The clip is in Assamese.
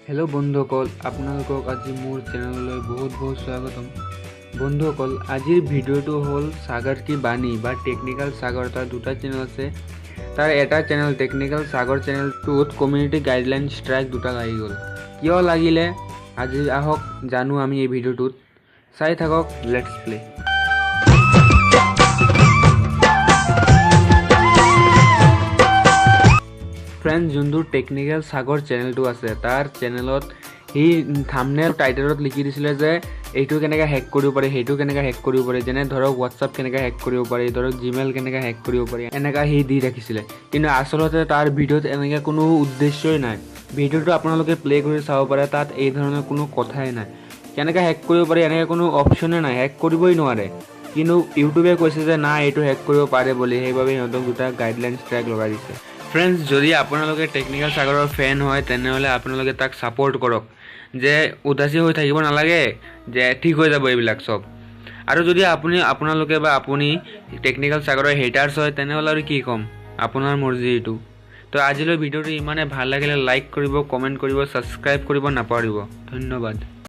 हेलो बंधुসকল আপোনালোকক আজি মোৰ চেনেললৈ বহুত স্বাগতম। বন্ধুসকল আজিৰ ভিডিঅ'টো হ'ল সাগৰ কি বাণী বা টেকনিক্যাল সাগৰ। তাৰ দুটা চেনেল আছে। তাৰ এটা চেনেল টেকনিক্যাল সাগৰ চেনেলটোত কমিউনিটি গাইডলাইন ষ্ট্ৰাইক দুটা লাগি গ'ল। কিয় লাগিলে আজি আহক জানো আমি এই ভিডিঅ'টোত। চাই থাকক, লেটস প্লে। फ्रेंड्स जो टेक्निकल सागर चैनल तो आसे तार चैनलत ही थाम्बनेल टाइटलत लिखि दिसिले जे एटु केनेका हैक करिब पारे हेटु केनेका हैक करिब पारे जेने धरक WhatsApp केनेका हैक करिब पारे धरक Gmail केनेका हैक करिब पारे एनेका ही दी राखिसिले किन्तु आसलते तार भिडिओत एनेका कोनो उद्देश्यই নাই। भिडिओটো आपनालोके प्ले करि चाव पारे तात এই ধৰণৰ কোনো কথাই নাই। केनेका हैक करिब पारे एनेका कोनो অপচনে নাই, हैक करिबই নোৱাৰে। কিন্তু ইউটিউবে কৈছে যে না এটু हैक करिब पारे বুলি সেইভাবে হিহঁতক দুটা গাইডলাইন ষ্ট্ৰাইক লগাই দিছে। फ्रेंड्स যদি আপোনালোকে টেকনিক্যাল সাগৰৰ ফ্যান হয় তেনেহলে আপোনালোকে তাক সাপোৰ্ট কৰক যে উদাসী হৈ থাকিব নালাগে যে ঠিক হৈ যাব এইবিলাক সব। আৰু যদি আপোনালোকে বা আপুনি টেকনিক্যাল সাগৰৰ হেটাৰ্স হয় তেনেহলে আৰু কি কম, আপোনাৰ মৰ্জি এটো। তো আজিলৈ ভিডিওটো ইমানে ভাল লাগিলে লাইক কৰিব, কমেন্ট কৰিব, সাবস্ক্ৰাইব কৰিব নাপাহৰিব। ধন্যবাদ।